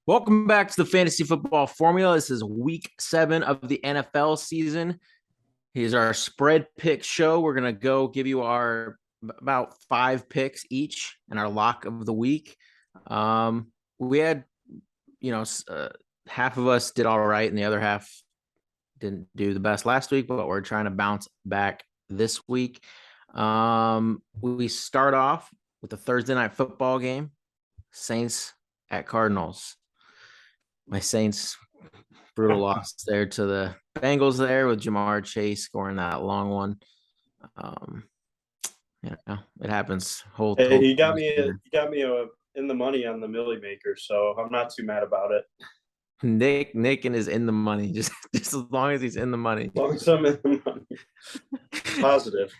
Welcome back to the Fantasy Football Formula. This is week 7 of the NFL season. Here's our spread pick show. We're going to go give you our about 5 picks each and our lock of the week. We had, half of us did all right and the other half didn't do the best last week, but we're trying to bounce back this week. We start off with the Thursday night football game, Saints at Cardinals. My Saints, brutal loss there to the Bengals there with Jamar Chase scoring that long one. It happens. Hey, you got me in the money on the Millie Maker, so I'm not too mad about it. Nick and is in the money, just as long as he's in the money. As long as I'm in the money. Positive.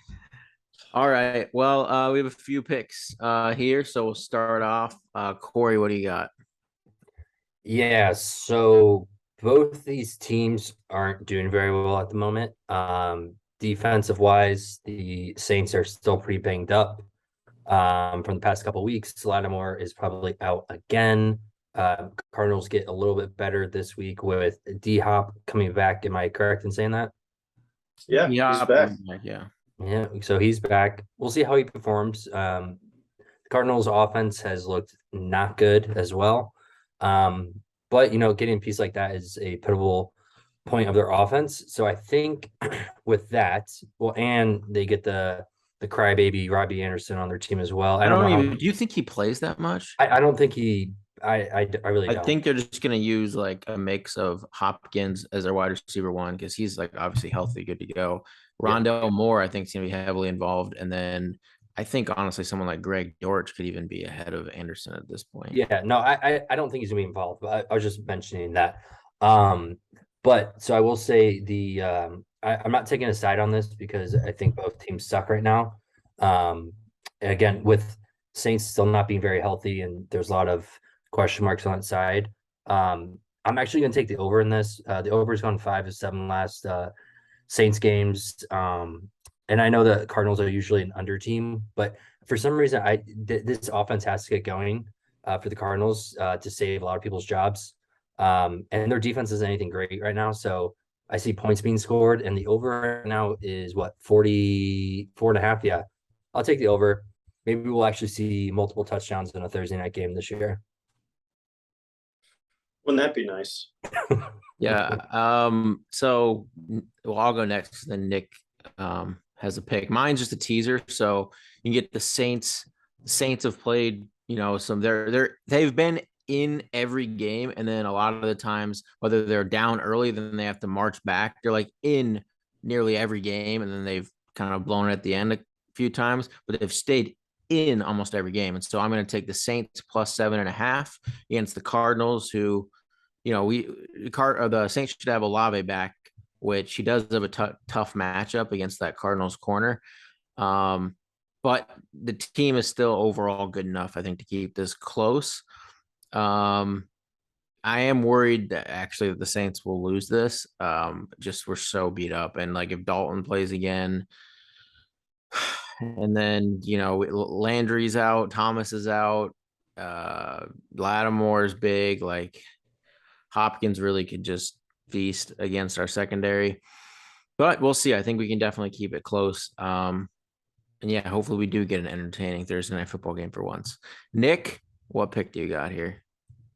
All right. Well, we have a few picks here, so we'll start off. Corey, what do you got? Yeah, so both these teams aren't doing very well at the moment. Defensive wise, the Saints are still pretty banged up. From the past couple of weeks, Lattimore is probably out again. Cardinals get a little bit better this week with D Hop coming back. Am I correct in saying that? Yeah, he's back. Yeah, so he's back. We'll see how he performs. The Cardinals offense has looked not good as well. But getting a piece like that is a pivotal point of their offense. So I think with that, and they get the crybaby Robbie Anderson on their team as well. I don't know. Do you think he plays that much? I don't think he. I really don't. I think they're just gonna use like a mix of Hopkins as their wide receiver one because he's like obviously healthy, good to go. Rondell Moore, I think, is gonna be heavily involved, and then I think honestly, someone like Greg Dortch could even be ahead of Anderson at this point. Yeah, no, I don't think he's gonna be involved, but I was just mentioning that. But so I will say I'm not taking a side on this because I think both teams suck right now. Again, with Saints still not being very healthy and there's a lot of question marks on that side. I'm actually gonna take the over in this. The over's gone 5 of 7 last Saints games. And I know the Cardinals are usually an under team, but for some reason, this offense has to get going for the Cardinals to save a lot of people's jobs. And their defense isn't anything great right now. So I see points being scored, and the over now is what, 44.5? Yeah, I'll take the over. Maybe we'll actually see multiple touchdowns in a Thursday night game this year. Wouldn't that be nice? Yeah. So I'll go next. Then Nick has a pick. Mine's just a teaser, so you can get the Saints. The Saints have played, they've been in every game, and then a lot of the times, whether they're down early, then they have to march back. They're like in nearly every game, and then they've kind of blown it at the end a few times, but they've stayed in almost every game. And so I'm going to take the Saints plus 7.5 against the Cardinals, who, the Saints should have Olave back, which he does have a tough matchup against that Cardinals corner. But the team is still overall good enough, I think, to keep this close. I am worried that actually the Saints will lose this. Just we're so beat up. And like if Dalton plays again, and then, Landry's out, Thomas is out, Lattimore's big, like Hopkins really could just feast against our secondary. But we'll see. I think we can definitely keep it close. And yeah, hopefully we do get an entertaining Thursday night football game for once. Nick, what pick do you got here?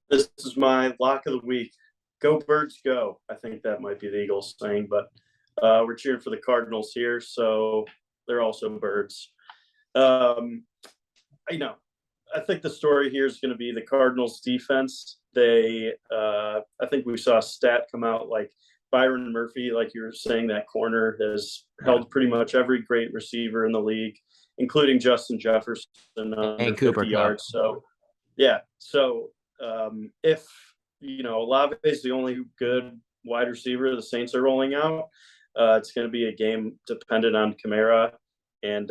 This is my lock of the week. Go Birds, go. I think that might be the Eagles saying, but we're cheering for the Cardinals here, so they're also birds. I think the story here is going to be the Cardinals defense. I think we saw a stat come out like Byron Murphy, like you were saying, that corner has held pretty much every great receiver in the league, including Justin Jefferson and Cooper 50 yards. So, yeah. So if, Olave is the only good wide receiver the Saints are rolling out, it's going to be a game dependent on Kamara. And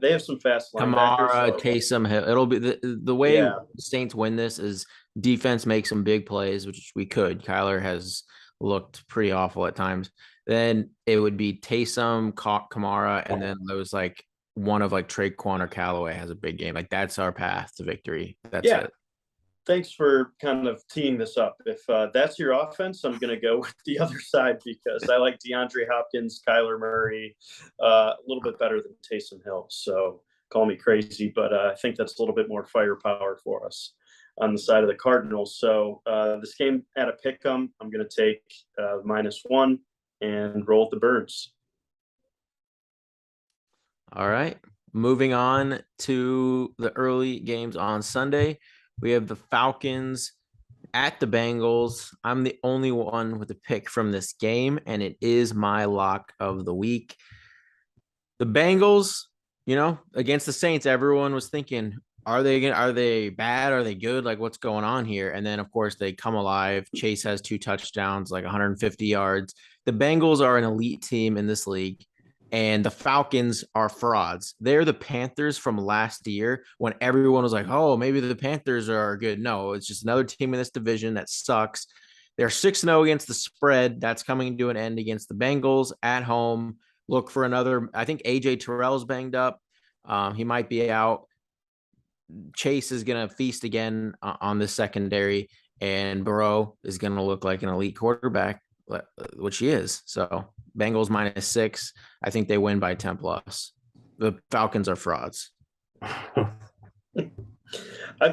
they have some fast linebackers. Kamara, Taysom Hill. It'll be the way the Saints win this is defense makes some big plays, which we could. Kyler has looked pretty awful at times. Then it would be Taysom, Kamara, and then those like one of like Traquan or Callaway has a big game. Like that's our path to victory. That's it. thanks for kind of teeing this up. If that's your offense, I'm going to go with the other side because I like DeAndre Hopkins, Kyler Murray, a little bit better than Taysom Hill. So call me crazy, but I think that's a little bit more firepower for us on the side of the Cardinals. So this game at a pick 'em, I'm going to take -1 and roll with the Birds. All right. Moving on to the early games on Sunday. We have the Falcons at the Bengals. I'm the only one with a pick from this game, and it is my lock of the week. The Bengals, against the Saints, everyone was thinking, are they bad? Are they good? Like, what's going on here? And then, of course, they come alive. Chase has 2 touchdowns, like 150 yards. The Bengals are an elite team in this league, and the Falcons are frauds. They're the Panthers from last year when everyone was like, oh, maybe the Panthers are good. No, it's just another team in this division that sucks. They're 6-0 against the spread. That's coming to an end against the Bengals at home. Look for another. I think AJ Terrell's banged up. He might be out. Chase is going to feast again on the secondary, and Burrow is going to look like an elite quarterback, which he is. So Bengals -6. I think they win by 10+. The Falcons are frauds. I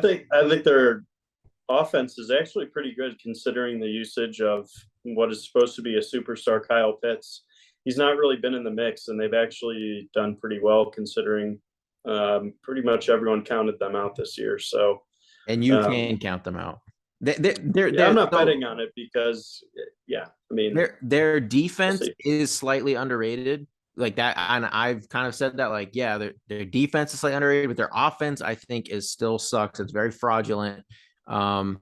think their offense is actually pretty good considering the usage of what is supposed to be a superstar, Kyle Pitts. He's not really been in the mix, and they've actually done pretty well considering pretty much everyone counted them out this year. So, and you can count them out. I'm not betting on it because, I mean, their defense is slightly underrated, like that. And I've kind of said that, like, yeah, their defense is slightly underrated, but their offense, I think, is still sucks. It's very fraudulent. And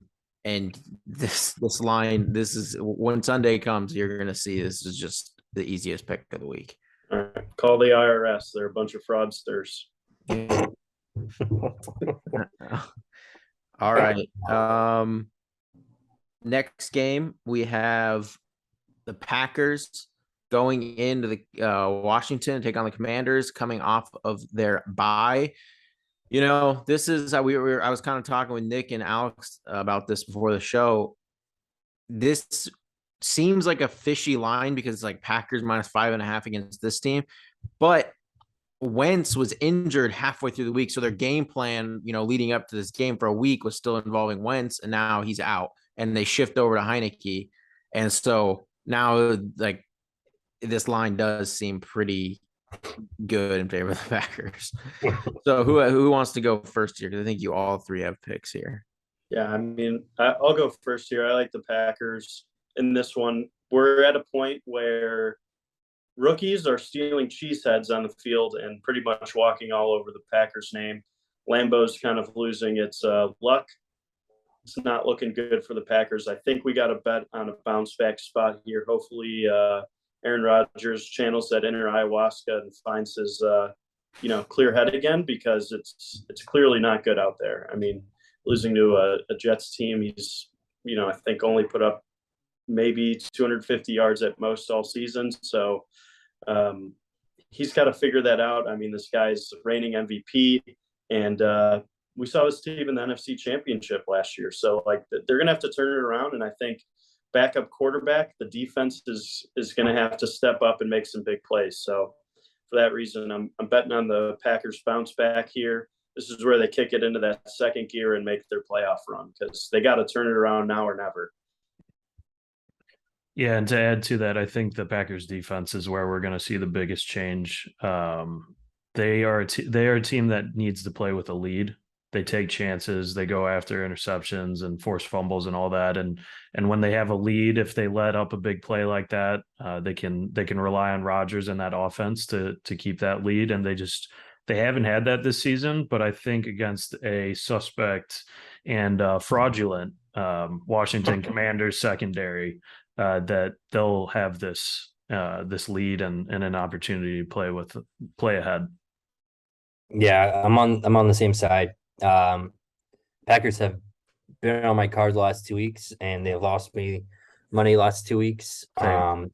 this line, this is when Sunday comes, you're gonna see this is just the easiest pick of the week. All right. Call the IRS. They're a bunch of fraudsters. Yeah. All right. Next game, we have the Packers going into the Washington to take on the Commanders, coming off of their bye. This is how I was kind of talking with Nick and Alex about this before the show. This seems like a fishy line because it's like Packers -5.5 against this team, but Wentz was injured halfway through the week. So their game plan, leading up to this game for a week was still involving Wentz, and now he's out, and they shift over to Heineke. And so now, like, this line does seem pretty good in favor of the Packers. So who wants to go first here? Because I think you all three have picks here. Yeah, I mean, I'll go first here. I like the Packers in this one. We're at a point where rookies are stealing cheeseheads on the field and pretty much walking all over the Packers name. Lambeau's kind of losing its luck. It's not looking good for the Packers. I think we got to bet on a bounce back spot here. Hopefully Aaron Rodgers channels that inner ayahuasca and finds his clear head again, because it's clearly not good out there. I mean, losing to a Jets team, he's I think only put up maybe 250 yards at most all season. So he's got to figure that out. I mean, this guy's reigning MVP, and we saw this team in the NFC Championship last year. So, like, they're going to have to turn it around, and I think backup quarterback, the defense is going to have to step up and make some big plays. So for that reason, I'm betting on the Packers bounce back here. This is where they kick it into that second gear and make their playoff run, because they got to turn it around now or never. Yeah, and to add to that, I think the Packers defense is where we're going to see the biggest change. They are a team that needs to play with a lead. They take chances, they go after interceptions and force fumbles and all that. And when they have a lead, if they let up a big play like that, they can rely on Rodgers and that offense to keep that lead. And they haven't had that this season, but I think against a suspect and fraudulent Washington Commanders secondary, that they'll have this lead and an opportunity to play ahead. Yeah, I'm on the same side. Packers have been on my card the last 2 weeks, and they've lost me money last 2 weeks. I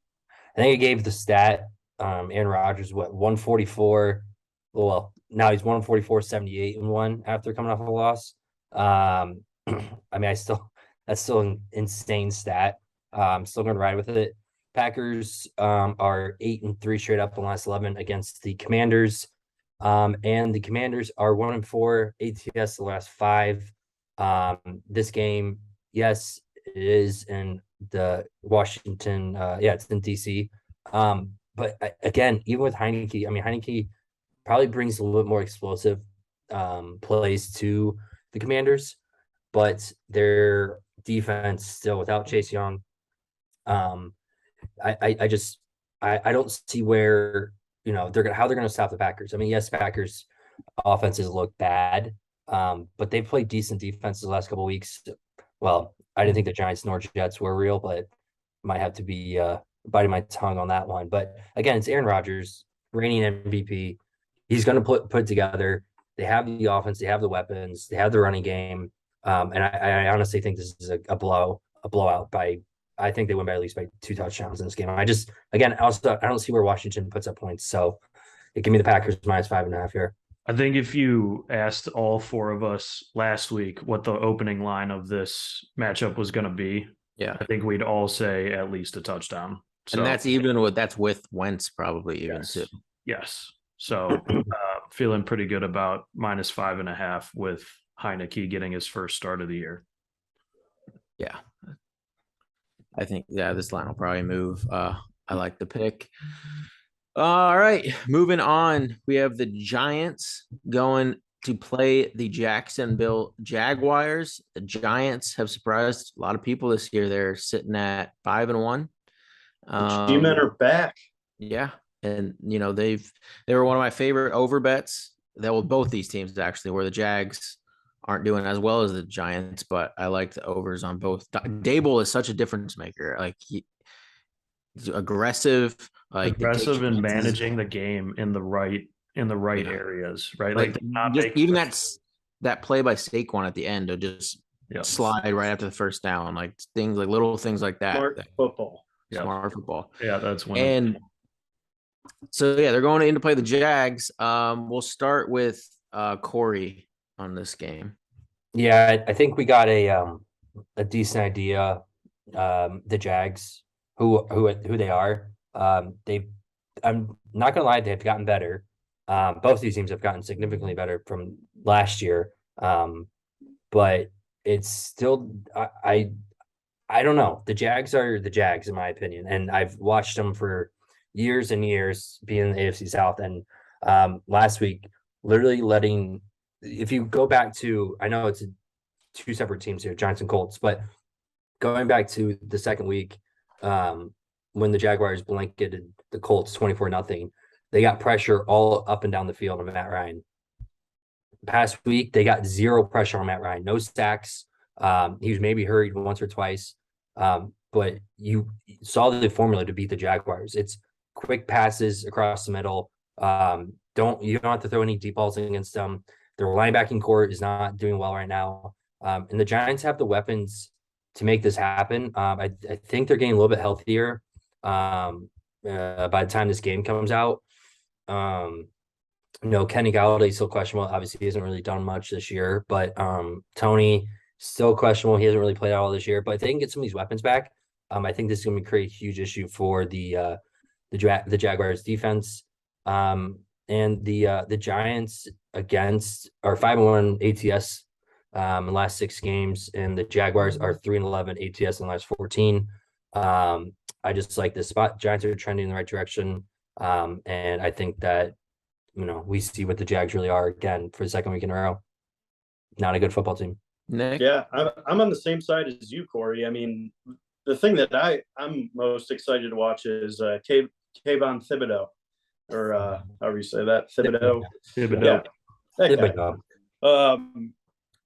think I gave the stat, Aaron Rodgers, 144. Well, now he's 144, 78 and 1 after coming off a loss. I mean, that's still an insane stat. I'm still gonna ride with it. Packers are 8-3 straight up in the last 11 against the Commanders. And the Commanders are 1-4 ATS the last 5. This game, yes, it is in the Washington, it's in DC. But again, even with Heineke, I mean, Heineke probably brings a little bit more explosive plays to the Commanders, but their defense still without Chase Young. I just I don't see where how they're gonna stop the Packers. I mean, yes, Packers offenses look bad, but they played decent defense the last couple of weeks. Well, I didn't think the Giants nor Jets were real, but might have to be biting my tongue on that one. But again, it's Aaron Rodgers, reigning MVP. He's going to put it together. They have the offense, they have the weapons, they have the running game, and I honestly think this is a blowout by. I think they win by at least by 2 touchdowns in this game. I don't see where Washington puts up points, so give me the Packers -5.5 here. I think if you asked all 4 of us last week what the opening line of this matchup was going to be, Yeah. I think we'd all say at least a touchdown. So, And that's with Wentz probably even yes, too. yes. So feeling pretty good about -5.5 with Heineke getting his first start of the year. Yeah. I think this line will probably move. I like the pick. All right, moving on. We have the Giants going to play the Jacksonville Jaguars. The Giants have surprised a lot of people this year. They're sitting at 5-1. G-men are back. Yeah, and they were one of my favorite over bets. Both these teams actually, where the Jags aren't doing as well as the Giants, but I like the overs on both. Dable is such a difference maker. Like he's aggressive, aggressive and managing the game in the right areas, right? Like just even that play by Saquon at the end to just slide right after the first down, like things like little things like that. Smart football. Smart football. Yeah, that's one. And so they're going in to play the Jags. We'll start with Corey on this game. Yeah, I think we got a decent idea. The Jags, who they are. I'm not gonna lie, they've gotten better. Both these teams have gotten significantly better from last year. But it's still I don't know. The Jags are the Jags in my opinion, and I've watched them for years and years being in the AFC South. And last week, literally if you go back to, I know it's 2 separate teams here, Giants and Colts, but going back to the second week, when the Jaguars blanketed the Colts 24-0, they got pressure all up and down the field on Matt Ryan. Past week, they got 0 pressure on Matt Ryan, no sacks. He was maybe hurried once or twice, but you saw the formula to beat the Jaguars. It's quick passes across the middle. You don't have to throw any deep balls against them. Their linebacking core is not doing well right now. And the Giants have the weapons to make this happen. I think they're getting a little bit healthier by the time this game comes out. Kenny Golladay is still questionable. Obviously, he hasn't really done much this year, but Tony still questionable. He hasn't really played out all this year, but if they can get some of these weapons back, I think this is going to create a huge issue for the Jaguars defense. And the Giants are 5-1 ATS in the last 6 games, and the Jaguars are 3-11 ATS in the last 14. I just like this spot. Giants are trending in the right direction, and I think that we see what the Jags really are again for the second week in a row. Not a good football team. Nick? Yeah, I'm on the same side as you, Corey. I mean, the thing that I'm most excited to watch is Kayvon Thibodeau, or however you say that, Thibodeau. Thibodeau. Yeah.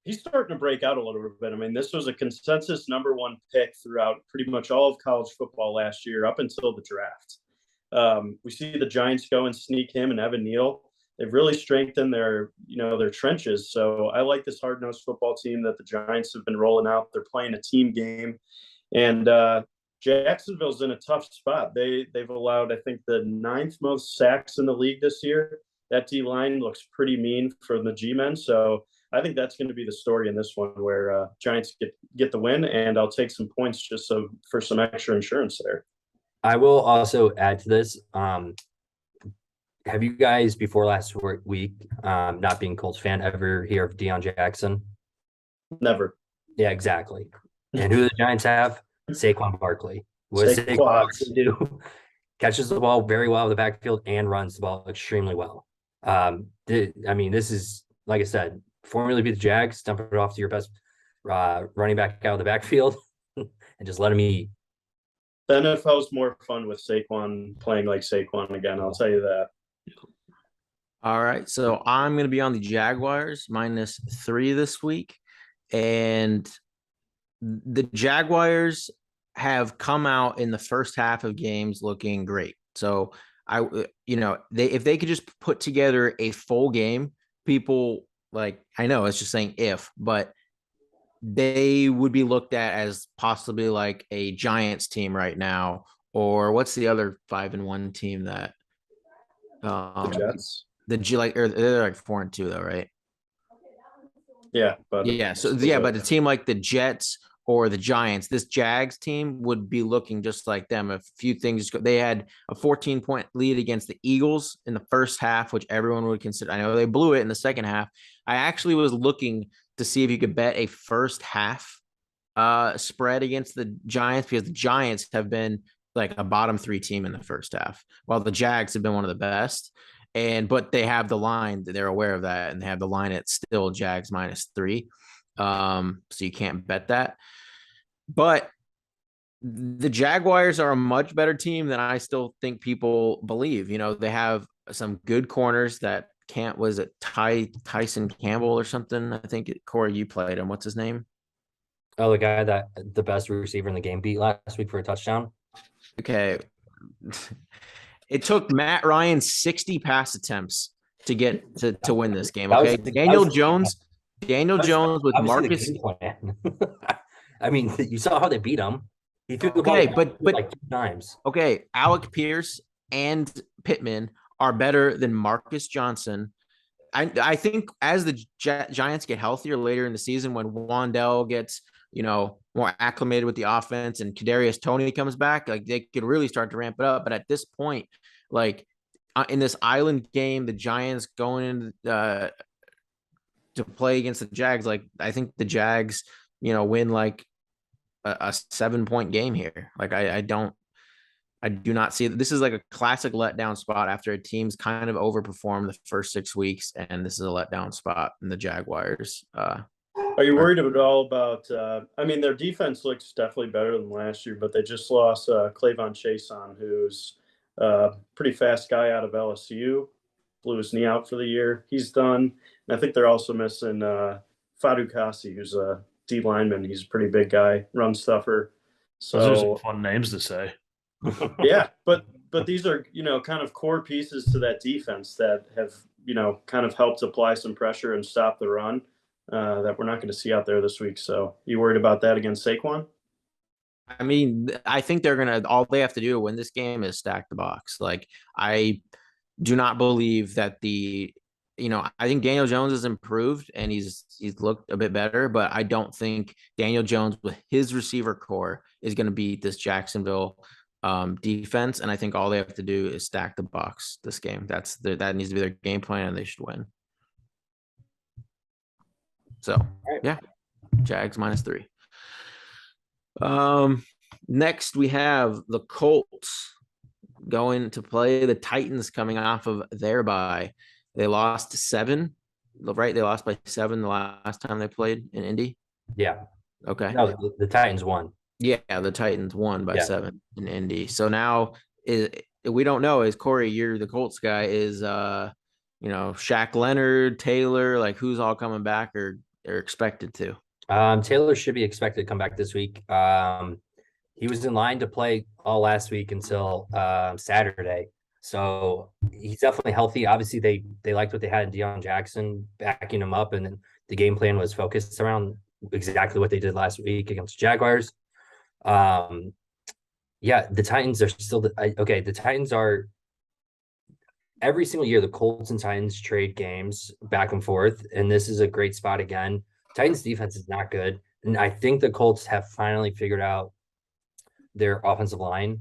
He's starting to break out a little bit. I mean, this was a consensus #1 pick throughout pretty much all of college football last year up until the draft. We see the Giants go and sneak him and Evan Neal. They've really strengthened their trenches. So I like this hard-nosed football team that the Giants have been rolling out. They're playing a team game. And Jacksonville's in a tough spot. They've allowed, I think, the 9th most sacks in the league this year. That D-line looks pretty mean for the G-men. So I think that's going to be the story in this one, where Giants get the win, and I'll take some points just for some extra insurance there. I will also add to this. Have you guys before last week, not being Colts fan, ever hear of Deion Jackson? Never. Yeah, exactly. And who do the Giants have? Saquon Barkley. What does Saquon Barkley do? Catches the ball very well in the backfield and runs the ball extremely well. I mean, this is, like I said, formula beat the Jags, dump it off to your best running back out of the backfield and just let him eat. The NFL's more fun with Saquon playing like Saquon again. I'll tell you that. All right. So I'm going to be on the Jaguars -3 this week. And the Jaguars have come out in the first half of games looking great. So if they could just put together a full game, people I know it's just saying if, but they would be looked at as possibly like a Giants team right now, or what's the other 5-1 team that The Jets. they're like 4-2 though, right? Yeah, but but a team like the Jets or the Giants, this Jags team would be looking just like them. A few things they had a 14-point lead against the Eagles in the first half, which everyone would consider. I know they blew it in the second half. I actually was looking to see if you could bet a first half spread against the Giants, because the Giants have been like a bottom 3 team in the first half, while the Jags have been one of the best. But they have the line, they're aware of that, and they have the line at still Jags -3. So you can't bet that. But the Jaguars are a much better team than I still think people believe. They have some good corners that was it Tyson Campbell or something? I think Corey, you played him. What's his name? Oh, the guy that the best receiver in the game beat last week for a touchdown. Okay. It took Matt Ryan 60 pass attempts to get to win this game. Okay. Daniel Jones with Marcus. I mean, you saw how they beat him. He threw the ball but like 2 times. Okay. Alec Pierce and Pittman are better than Marcus Johnson. I think as the Giants get healthier later in the season, when Wandell gets, more acclimated with the offense and Kadarius Toney comes back, they could really start to ramp it up. But at this point, in this island game, the Giants going in to play against the Jags, I think the Jags, win a 7-point game here. I do not see this is like a classic letdown spot after a team's kind of overperformed the first 6 weeks, and this is a letdown spot in the Jaguars. Are you worried at all about? Their defense looks definitely better than last year, but they just lost Clavon Chason, who's a pretty fast guy out of LSU. Blew his knee out for the year. He's done, and I think they're also missing Fadu Kasi, who's a D lineman. He's a pretty big guy, run stuffer. So those are some fun names to say. Yeah, but these are kind of core pieces to that defense that have kind of helped apply some pressure and stop the run that we're not going to see out there this week. So you worried about that against Saquon? I mean, I think all they have to do to win this game is stack the box. I do not believe that I think Daniel Jones has improved and he's looked a bit better, but I don't think Daniel Jones with his receiver core is going to beat this Jacksonville defense. And I think all they have to do is stack the box this game. That needs to be their game plan, and they should win. So yeah, Jags -3. Next we have the Colts going to play the Titans coming off of their bye. They lost 7, right? They lost by 7 the last time they played in Indy. Yeah. Okay. No, the Titans won. Yeah, the Titans won by 7 in Indy. So now we don't know. Is Corey, you're the Colts guy, is Shaq Leonard, Taylor, who's all coming back or expected to? Taylor should be expected to come back this week. He was in line to play all last week until Saturday. So he's definitely healthy. Obviously, they liked what they had in Deion Jackson backing him up, and then the game plan was focused around exactly what they did last week against the Jaguars. The Titans are still the Titans are every single year the Colts and Titans trade games back and forth, and this is a great spot again. Titans defense is not good, and I think the Colts have finally figured out their offensive line.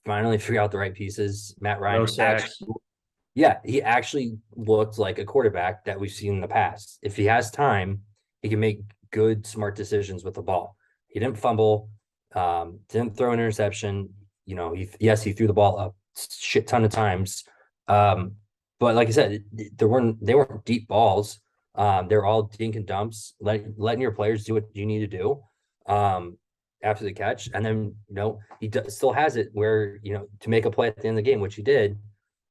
Finally figured out the right pieces. Matt Ryan No sacks. actually, yeah, he actually looked like a quarterback that we've seen in the past. If he has time, he can make good, smart decisions with the ball. He didn't fumble, didn't throw an interception. You know, he threw the ball a shit ton of times. But like I said, they weren't deep balls. They're all dink and dumps, letting your players do what you need to do. After the catch, and then he still has it where to make a play at the end of the game, which he did.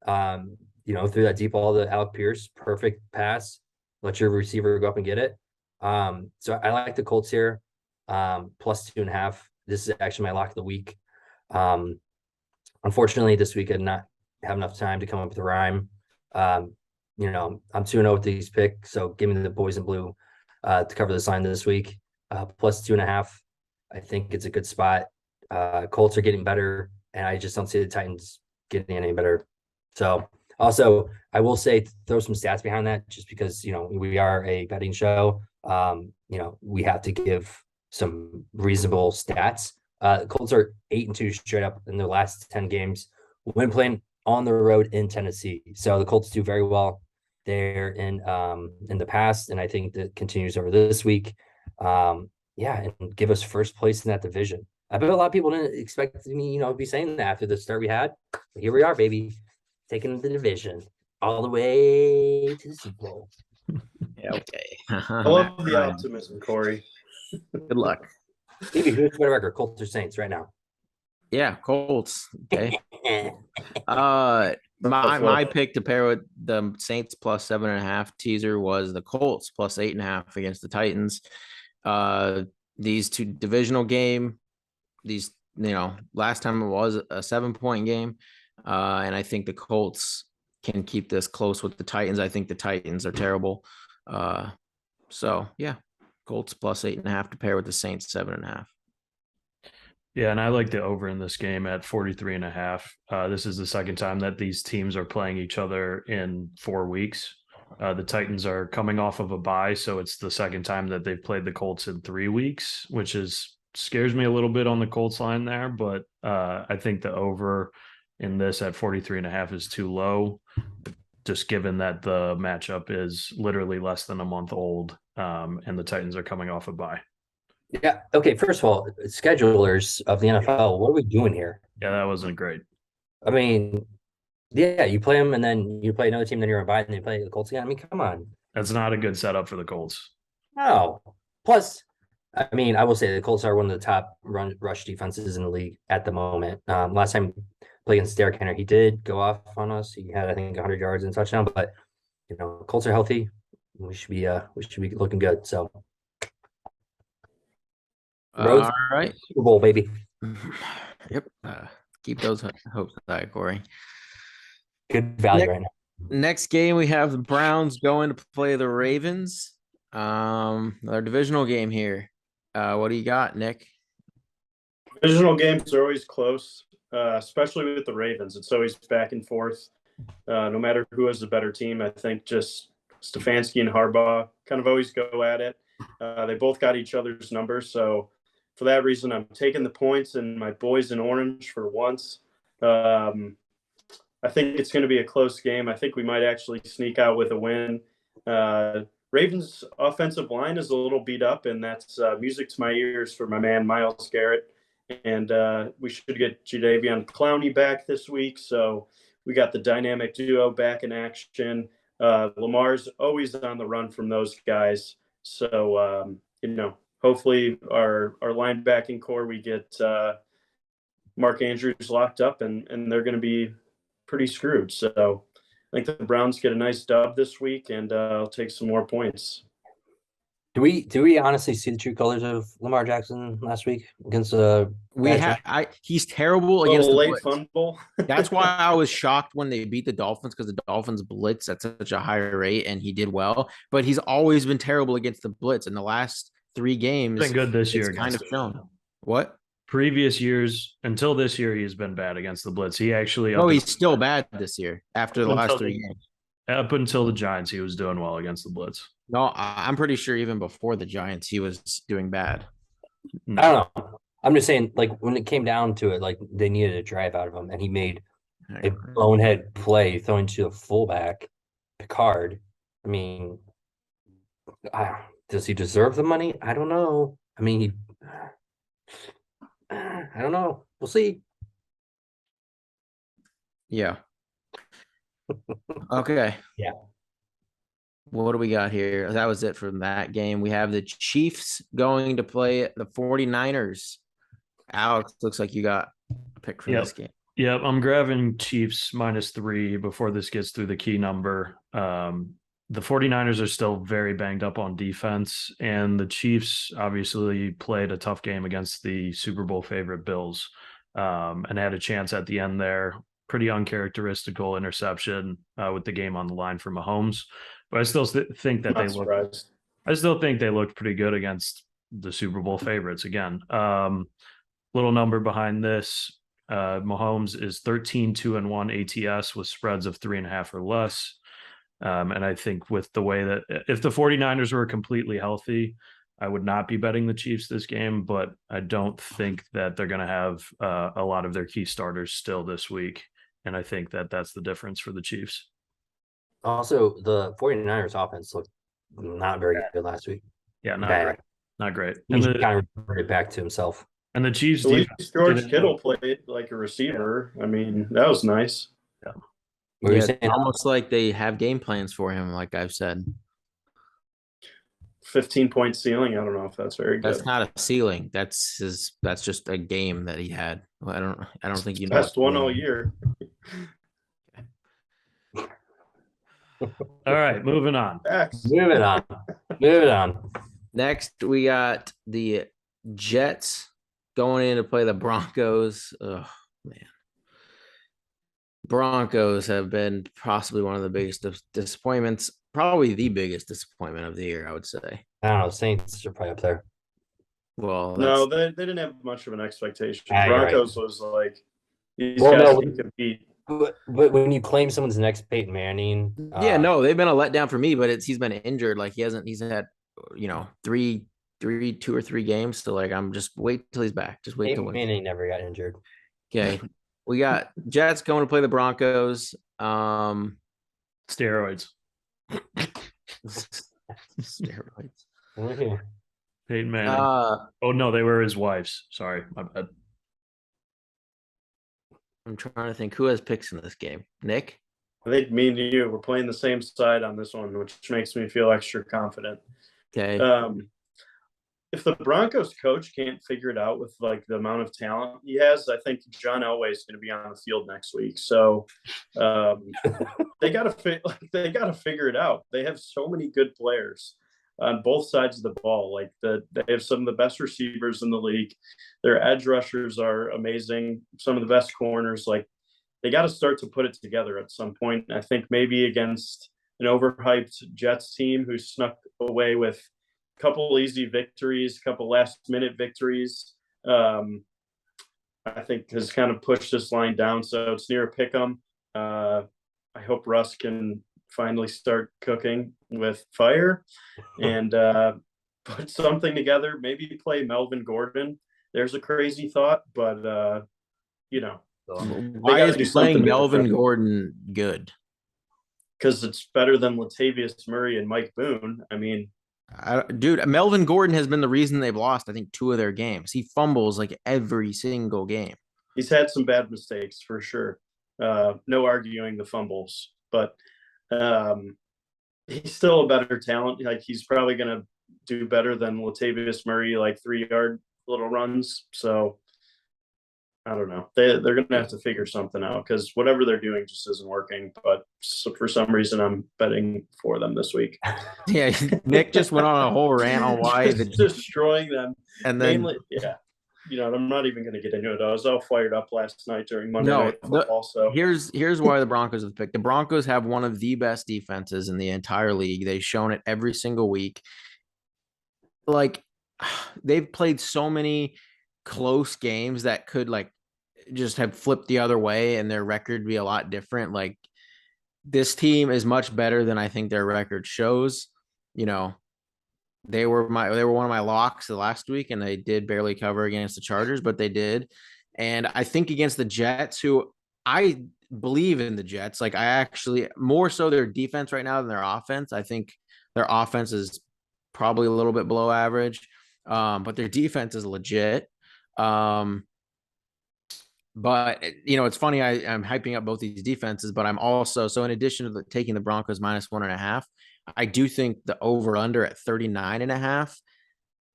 Through that deep ball to Alec Pierce, perfect pass. Let your receiver go up and get it. So I like the Colts here, plus 2.5. This is actually my lock of the week. Unfortunately, this week I did not have enough time to come up with a rhyme. I'm 2-0 with these picks, so give me the boys in blue to cover this line this week. Plus 2.5. I think it's a good spot. Colts are getting better, and I just don't see the Titans getting any better. So also, I will say throw some stats behind that, just because we are a betting show. We have to give some reasonable stats. Colts are 8-2 straight up in their last 10 games when playing on the road in Tennessee. So the Colts do very well there in the past, and I think that continues over this week. And give us first place in that division. I bet a lot of people didn't expect me, be saying that after the start we had. But here we are, baby, taking the division all the way to the Super Bowl. Yeah, okay. I love the optimism, Corey. Good luck. Maybe who's better record, Colts or Saints right now? Yeah, Colts. Okay. My pick to pair with the Saints plus 7.5 teaser was the Colts plus 8.5 against the Titans. These two divisional game, last time it was a 7-point game. And I think the Colts can keep this close with the Titans. I think the Titans are terrible. So yeah, Colts plus 8.5 to pair with the Saints 7.5. Yeah, and I like the over in this game at 43.5. This is the second time that these teams are playing each other in 4 weeks. The Titans are coming off of a bye, so it's the second time that they've played the Colts in 3 weeks, which scares me a little bit on the Colts line there. But I think the over in this at 43.5 is too low, just given that the matchup is literally less than a month old, and the Titans are coming off a bye. Yeah. Okay. First of all, schedulers of the NFL, what are we doing here? Yeah, that wasn't great. I mean, yeah, you play them and then you play another team, then you're on bye, and then you play the Colts again. I mean, come on. That's not a good setup for the Colts. No. Plus, I mean, I will say the Colts are one of the top rush defenses in the league at the moment. Last time played against Derrick Henry, he did go off on us. He had, I think, 100 yards and a touchdown. But Colts are healthy. We should be looking good. So, All right, Super Bowl, baby. Yep. Keep those hopes high, Corey. Good value right now. Next game, we have the Browns going to play the Ravens. Our divisional game here. What do you got, Nick? Divisional games are always close, especially with the Ravens. It's always back and forth. No matter who has the better team, I think just Stefanski and Harbaugh kind of always go at it. They both got each other's numbers, so for that reason, I'm taking the points and my boys in orange for once. I think it's going to be a close game. I think we might actually sneak out with a win. Ravens' offensive line is a little beat up, and that's music to my ears for my man Myles Garrett. And we should get Jadeveon Clowney back this week, so we got the dynamic duo back in action. Lamar's always on the run from those guys. So, hopefully our linebacking core, we get Mark Andrews locked up and they're going to be pretty screwed. So I think the Browns get a nice dub this week, and I'll take some more points. Do we honestly see the true colors of Lamar Jackson last week against he's terrible against the late blitz. fumble. That's why I was shocked when they beat the Dolphins, because the Dolphins blitz at such a higher rate, and he did well. But he's always been terrible against the blitz. In the last 3 games, Been good this year. it's kind of shown. What? previous years until this year, he's been bad against the blitz. He actually Oh, he's still bad this year after the last Until 3 the- games. up until the Giants, he was doing well against the blitz. No, I'm pretty sure even before the Giants, he was doing bad. I don't know. I'm just saying, like, when it came down to it, like, they needed a drive out of him, and he made a bonehead play throwing to a fullback, Picard. I mean, does he deserve the money? I don't know. I mean, I don't know. We'll see. Yeah. Okay. Yeah. What do we got here? That was it from that game. We have the Chiefs going to play the 49ers. Alex, looks like you got a pick from Yep. this game. Yep, I'm grabbing Chiefs -3 before this gets through the key number. The 49ers are still very banged up on defense, and the Chiefs obviously played a tough game against the Super Bowl favorite Bills, and had a chance at the end there. Pretty uncharacteristical interception with the game on the line for Mahomes. But I still think that Not surprised. I still think they looked pretty good against the Super Bowl favorites again. Little number behind this. Mahomes is 13-2-1 ATS with spreads of 3.5 or less. And I think with the way that if the 49ers were completely healthy, I would not be betting the Chiefs this game, but I don't think that they're going to have a lot of their key starters still this week. And I think that that's the difference for the Chiefs. Also, the 49ers offense looked not very good last week. Yeah, not Bad. great. Not great. He And kind of reverted back to himself. the Chiefs At defense least George didn't- Kittle played like a receiver. I mean, that was nice. What were you Yeah, saying? it's almost like they have game plans for him, like I've said. 15-point ceiling. I don't know if that's very good. That's not a ceiling. That's just a game that he had. Well, I don't think you know. Best one all year. All right, moving on. Facts. Moving on. Moving on. Next, we got the Jets going in to play the Broncos. Oh, man. Broncos have been possibly one of the biggest disappointments, probably the biggest disappointment of the year, I would say. I don't know. Saints are probably up there. Well, No, that's- they didn't have much of an expectation. Ah, you're right. Broncos was like these Well, guys no. can compete. But when you claim someone's next Peyton Manning, yeah, no, they've been a letdown for me, but he's been injured. Like he's had, 2 or 3 games. So like, I'm just wait till he's back. Just wait till Peyton Manning never got injured. Okay. We got Jets going to play the Broncos. Steroids. Steroids. Okay. Peyton Manning. Oh no, they were his wife's. Sorry, my bad. I'm trying to think who has picks in this game. Nick? I think me and you were playing the same side on this one, which makes me feel extra confident. Okay. If the Broncos coach can't figure it out with like the amount of talent he has, I think John Elway is going to be on the field next week. So they got to figure it out. They have so many good players on both sides of the ball. Like they have some of the best receivers in the league. Their edge rushers are amazing. Some of the best corners. Like they got to start to put it together at some point. I think maybe against an overhyped Jets team who snuck away with a couple easy victories, a couple last-minute victories, I think has kind of pushed this line down. So it's near a pick 'em. I hope Russ can finally start cooking with fire and put something together. Maybe play Melvin Gordon. There's a crazy thought, but Why gotta is do he playing something Melvin different. Gordon good? because it's better than Latavius Murray and Mike Boone. I mean, Dude, Melvin Gordon has been the reason they've lost, I think, 2 of their games. He fumbles like every single game. he's had some bad mistakes for sure. No arguing the fumbles, but he's still a better talent. Like he's probably going to do better than Latavius Murray, like 3-yard little runs. So I don't know. They're going to have to figure something out because whatever they're doing just isn't working. But for some reason, I'm betting for them this week. Yeah, Nick just went on a whole rant on why Just destroying them. and then Mainly, yeah. I'm not even going to get into it. I was all fired up last night during Monday No, Night Football. So here's why the Broncos have picked. The Broncos have one of the best defenses in the entire league. They've shown it every single week. Like they've played so many close games that could like just have flipped the other way and their record be a lot different. Like this team is much better than I think their record shows. You know, they were one of my locks the last week, and they did barely cover against the Chargers, but they did. And I think against the Jets, who I believe in the Jets, like I actually more so their defense right now than their offense. I think their offense is probably a little bit below average, but their defense is legit. But it's funny. I'm hyping up both these defenses, but I'm also so in addition to taking the Broncos -1.5, I do think the over under at 39.5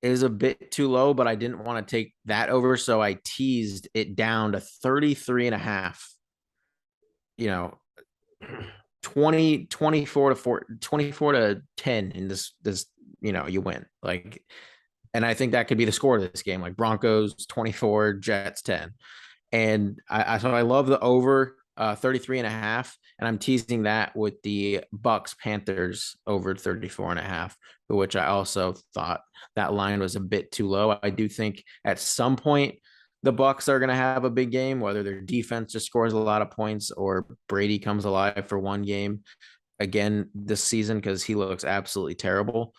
is a bit too low, but I didn't want to take that over. So I teased it down to 33.5, 24 to 10 in this, you win like, and I think that could be the score of this game, like Broncos 24, Jets 10. And so I love the over 33.5, and I'm teasing that with the Bucks Panthers over 34.5, which I also thought that line was a bit too low. I do think at some point the Bucks are going to have a big game, whether their defense just scores a lot of points or Brady comes alive for one game again this season, because he looks absolutely terrible.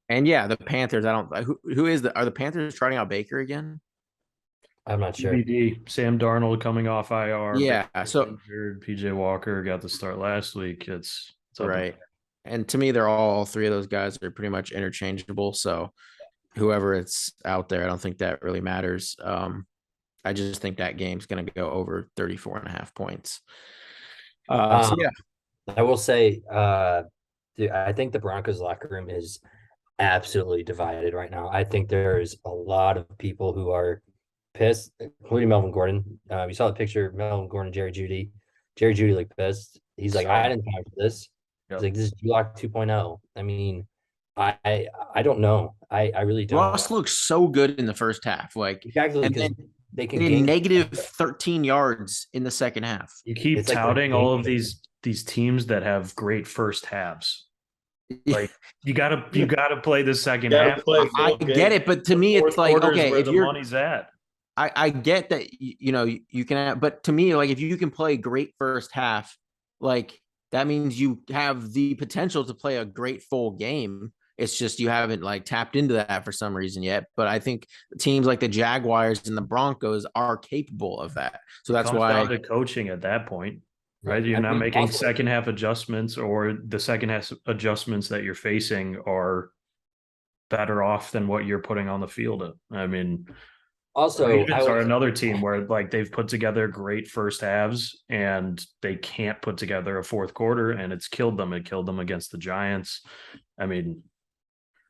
And yeah, the Panthers. I don't. Are the Panthers trotting out Baker again? I'm not sure. DVD, Sam Darnold coming off IR. Yeah, so injured. PJ Walker got the start last week. It's right. And to me, they're all three of those guys are pretty much interchangeable. So whoever it's out there, I don't think that really matters. I just think that game's going to go over 34.5 points. So yeah, I will say, dude, I think the Broncos locker room is absolutely divided right now. I think there's a lot of people who are pissed, including Melvin Gordon. You saw the picture of Melvin Gordon, Jerry Jeudy. Jerry Jeudy looked pissed. He's like, I didn't time for this. Yep. He's like, this is G-Lock 2.0. I mean, I don't know. I really don't. Ross looks so good in the first half. Like exactly, because they can gain negative 13 yards in the second half. You keep It's like touting they're all of gaining. these teams that have great first halves. Like you gotta play the second Gotta half. play I full game. get it, but to me, Fourth it's like, quarter is okay, where if The you're, money's at. I get that, you can, but to me, like if you can play great first half, like that means you have the potential to play a great full game. It's just you haven't like tapped into that for some reason yet. But I think teams like the Jaguars and the Broncos are capable of that. So that's Comes why down to coaching at that point, right? You're I not think making also- second half adjustments, or the second half adjustments that you're facing are better off than what you're putting on the field. I mean, Also, Ravens are another team where like they've put together great first halves and they can't put together a fourth quarter, and it's killed them. It killed them against the Giants. I mean,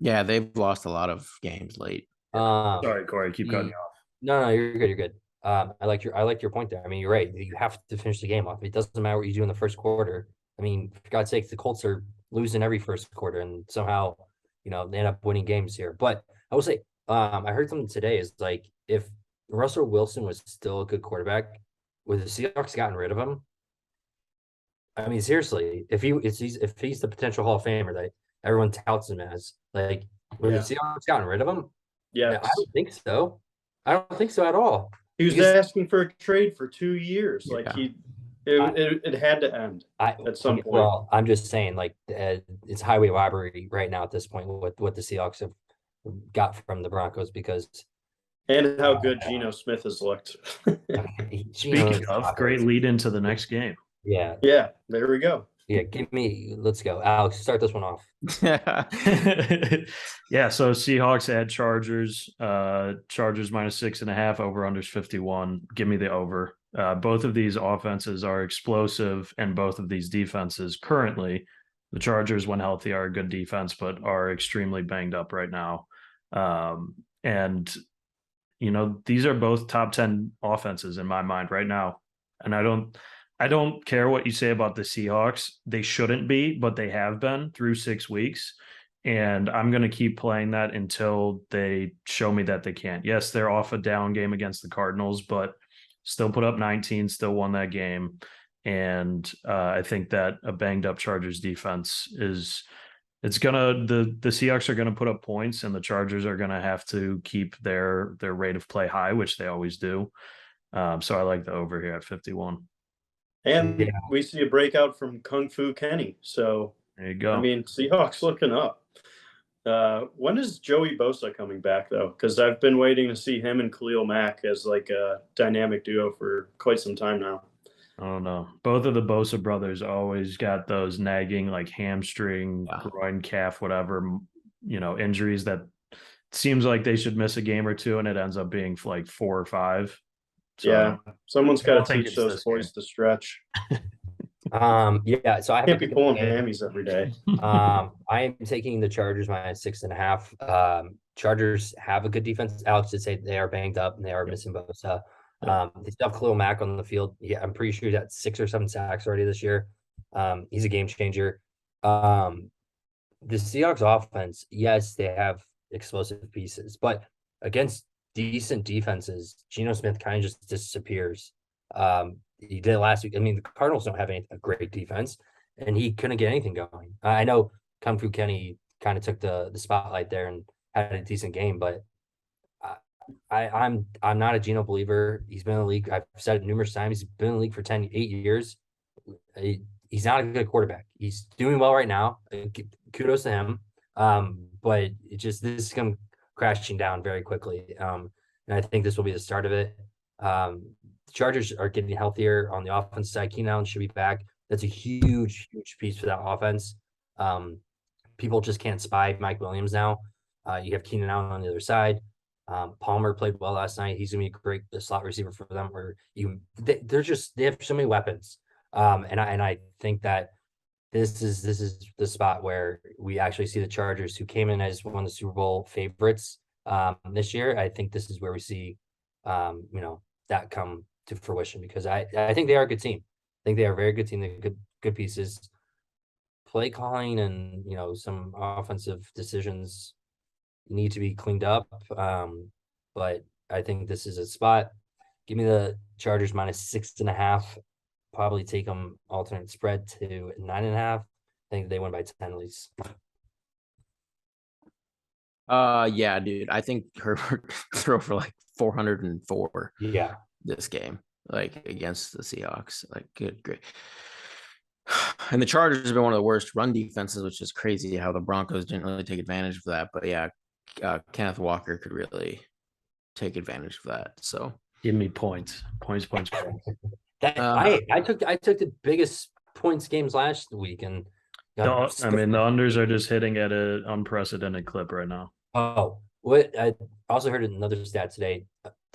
yeah, they've lost a lot of games late. sorry, Corey, keep cutting you off. No, you're good. You're good. I like your point there. I mean, you're right. You have to finish the game off. It doesn't matter what you do in the first quarter. I mean, for God's sake, the Colts are losing every first quarter, and somehow, they end up winning games here. But I will say, I heard something today is like if Russell Wilson was still a good quarterback, would the Seahawks gotten rid of him? I mean, seriously, if he's the potential Hall of Famer that everyone touts him as, like, would the Seahawks gotten rid of him? Yeah, I don't think so. I don't think so at all. he was because- asking for a trade for 2 years. Like it had to end. At some point. Well, I'm just saying, like, it's highway robbery right now at this point with what the Seahawks have got from the Broncos, because And how good Geno Smith has looked. Speaking of, great lead into the next game. Yeah, Yeah, there we go. let's go, Alex. Start this one off. Yeah, so Seahawks at Chargers. Chargers -6.5, over unders 51. Give me the over. Both of these offenses are explosive, and both of these defenses currently, the Chargers when healthy are a good defense, but are extremely banged up right now. And these are both top 10 offenses in my mind right now. And I don't care what you say about the Seahawks. They shouldn't be, but they have been through 6 weeks. And I'm going to keep playing that until they show me that they can't. Yes, they're off a down game against the Cardinals, but still put up 19, still won that game. And I think that a banged up Chargers defense is it's gonna the Seahawks are gonna put up points, and the Chargers are gonna have to keep their rate of play high, which they always do. So I like the over here at 51. And Yeah. we see a breakout from Kung Fu Kenny. So, There you go. I mean, Seahawks looking up. When is Joey Bosa coming back, though? Because I've been waiting to see him and Khalil Mack as like a dynamic duo for quite some time now. I don't know. Both of the Bosa brothers always got those nagging like hamstring, Yeah. groin, calf, whatever, injuries that seems like they should miss a game or two, and it ends up being like 4 or 5. So, Yeah, someone's I got don't to think teach it's those this boys to stretch. Yeah, so I have Can't be a pulling game. hammies every day. I am taking the Chargers minus 6.5. Chargers have a good defense. Alex did say they are banged up and they are missing Bosa. They still have Khalil Mack on the field. Yeah, I'm pretty sure he's got 6 or 7 sacks already this year. He's a game changer. The Seahawks offense, yes, they have explosive pieces, but against decent defenses, Geno Smith kind of just disappears. He did last week. I mean, the Cardinals don't have a great defense, and he couldn't get anything going. I know Kung Fu Kenny kind of took the spotlight there and had a decent game, but I'm not a Geno believer. He's been in the league. I've said it numerous times. He's been in the league for 8 years. He's not a good quarterback. He's doing well right now. Kudos to him. But this is going crashing down very quickly. And I think this will be the start of it. The Chargers are getting healthier on the offense side. Keenan Allen should be back. That's a huge, huge piece for that offense. People just can't spy Mike Williams now. You have Keenan Allen on the other side. Palmer played well last night. He's gonna be a great slot receiver for them. They have so many weapons. And I think that this is the spot where we actually see the Chargers, who came in as one of the Super Bowl favorites this year. I think this is where we see that come to fruition, because I think they are a good team. I think they are a very good team. They're good pieces. Play calling and some offensive decisions need to be cleaned up. But I think this is a spot. Give me the Chargers minus 6.5. Probably take them alternate spread to 9.5. I think they win by 10 at least. Yeah, dude. I think Herbert throw for like 404. Yeah. This game, like against the Seahawks. Like, good, great. And the Chargers have been one of the worst run defenses, which is crazy how the Broncos didn't really take advantage of that. But yeah, Kenneth Walker could really take advantage of that. So give me points. I took the biggest points games last week, and the unders are just hitting at an unprecedented clip right now. Oh, what I also heard another stat today,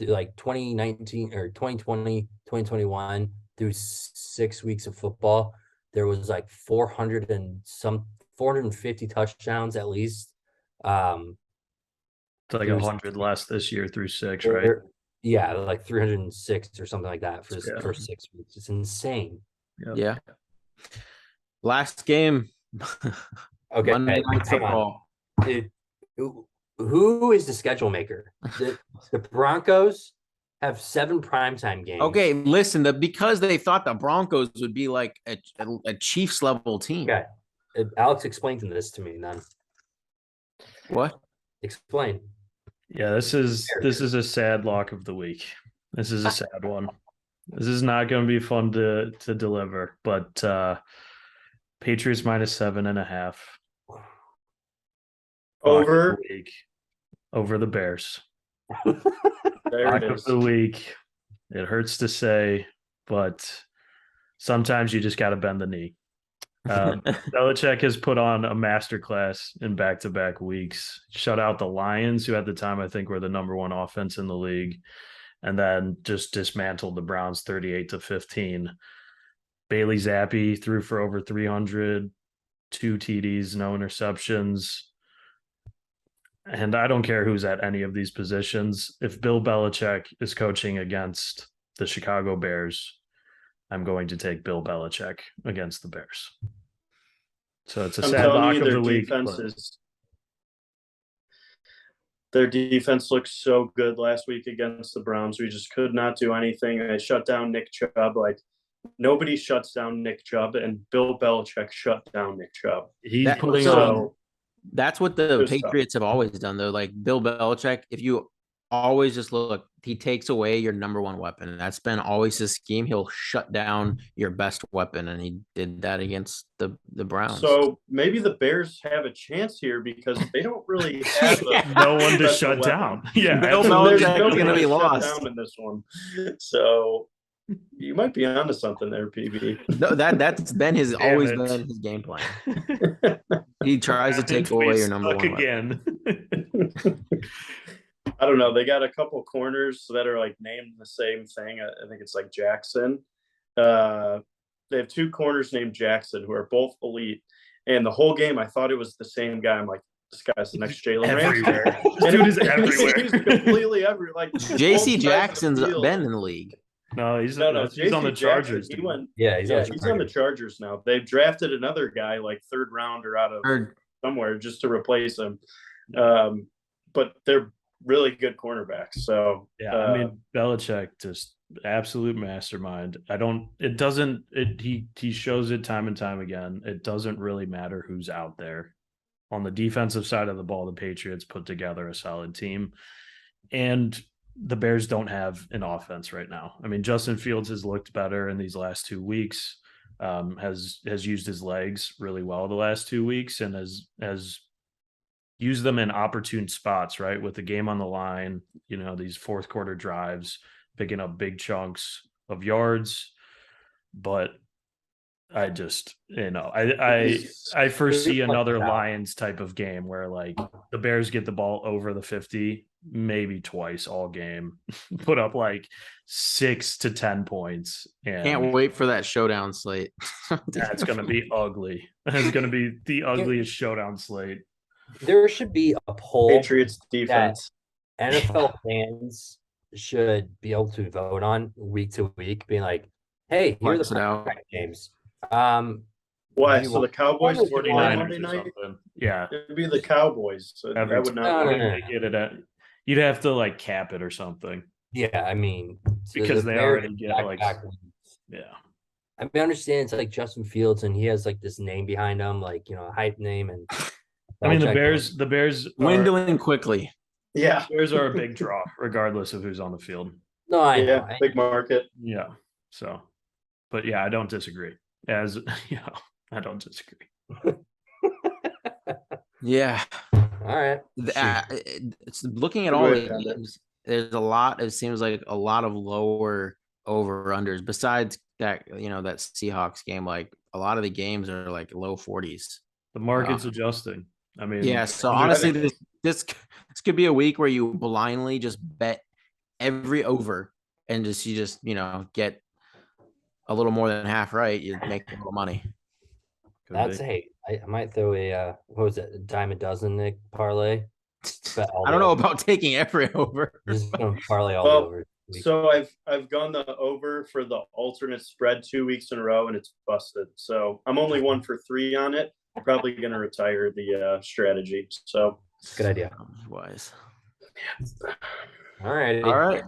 like 2019 or 2020, 2021 through 6 weeks of football, there was like 450 touchdowns at least. It's like 100 less this year through 6, right? Yeah, like 306 or something like that for the first 6 weeks. It's insane. Yep. Yeah. Last game. Okay. Monday Night Football. Who is the schedule maker? The Broncos have 7 primetime games. Okay, listen, because they thought the Broncos would be like a Chiefs level team. Okay. Alex, explain this to me then. What? Explain. Yeah, this is a sad lock of the week. This is a sad one. This is not going to be fun to deliver, but Patriots minus 7.5. Over the Bears. There it is. Of the week. It hurts to say, but sometimes you just got to bend the knee. Belichick has put on a masterclass in back-to-back weeks. Shut out the Lions, who at the time I think were the number 1 offense in the league, and then just dismantled the Browns 38-15. Bailey Zappi threw for over 300, 2 TDs, no interceptions. And I don't care who's at any of these positions. If Bill Belichick is coaching against the Chicago Bears, I'm going to take Bill Belichick against the Bears. So it's a sad lock of the week. Their defense looked so good last week against the Browns. We just could not do anything. They shut down Nick Chubb. Like, nobody shuts down Nick Chubb, and Bill Belichick shut down Nick Chubb. He's That- putting so- on. That's what the Good stuff. Patriots have always done, though. Like Bill Belichick, if you always just look, he takes away your number one weapon. And that's been always his scheme. He'll shut down your best weapon, and he did that against the Browns. So maybe the Bears have a chance here because they don't really have No one to special shut weapon. down. Yeah, Bill So there's Belichick is nobody gonna be to shut lost. down in this one. So you might be onto something there, PB. No, that's been his Damn always it. been his game plan. He tries to take Happens, we away your number suck one weapon. again. I don't know. They got a couple corners that are like named the same thing. I think it's like Jackson. They have two corners named Jackson who are both elite. And the whole game, I thought it was the same guy. I'm like, this guy's the next Jalen Ramsey. Everywhere. And Dude is he's everywhere. completely everywhere. Like both JC sides of the Jackson's field. been in the league. No, he's No, on no, the JC Chargers. Jackson, he dude. went, Yeah, he's yeah, on he's on the Chargers now. They've drafted another guy like third rounder out of Or somewhere just to replace him. But they're really good cornerbacks. So Yeah, I mean Belichick just absolute mastermind. He shows it time and time again. It doesn't really matter who's out there. On the defensive side of the ball, the Patriots put together a solid team. And the Bears don't have an offense right now. I mean, Justin Fields has looked better in these last 2 weeks. Has used his legs really well the last 2 weeks and has used them in opportune spots, right? With the game on the line, these fourth quarter drives, picking up big chunks of yards. But I just, I foresee another Lions type of game where like the Bears get the ball over the 50, maybe twice all game, put up like 6 to 10 points. And can't wait for that showdown slate. that's going to be ugly. It's going to be the ugliest showdown slate. There should be a poll Patriots defense. NFL fans should be able to vote on week to week, being like, "Hey, here are Flex the it out. quarterback games." Why? you So want- the Cowboys Why 49 49ers Monday or night? something. Yeah. It'd be the Cowboys. So Every that would not No, work. no, no. They get it at, you'd have to like cap it or something. Yeah, I mean, so Because the they Bears already get, like, back-to-back weeks. Yeah. I mean, I understand it's like Justin Fields, and he has like this name behind him, like a hype name, and I mean, Belichick- the Bears are, Dwindling quickly. Yeah. Bears are a big draw, regardless of who's on the field. No, I know. Yeah. Big market. Yeah. So, but yeah, I don't disagree. As I don't disagree. Yeah. All right. It's looking at Good all way the to end it. games. There's a lot. It seems like a lot of lower over unders. Besides that, that Seahawks game, like a lot of the games are like low 40s. The market's adjusting. I mean, Yeah. So there's- honestly, this could be a week where you blindly just bet every over and you just get a little more than half right. You make a little money. could That's be. hey. I might throw a what was it? A dime a dozen, Nick parlay. Bet all I don't the know over. about taking every over. Just gonna parlay all Well, the over. So I've gone the over for the alternate spread 2 weeks in a row and it's busted. So I'm only 1 for 3 on it. I'm probably going to retire the strategy. So Good idea. Wise. All right. All right.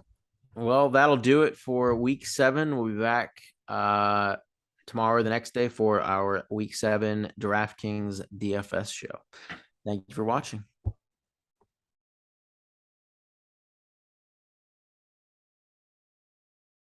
Well, that'll do it for week 7. We'll be back tomorrow or the next day for our week 7 DraftKings DFS show. Thank you for watching.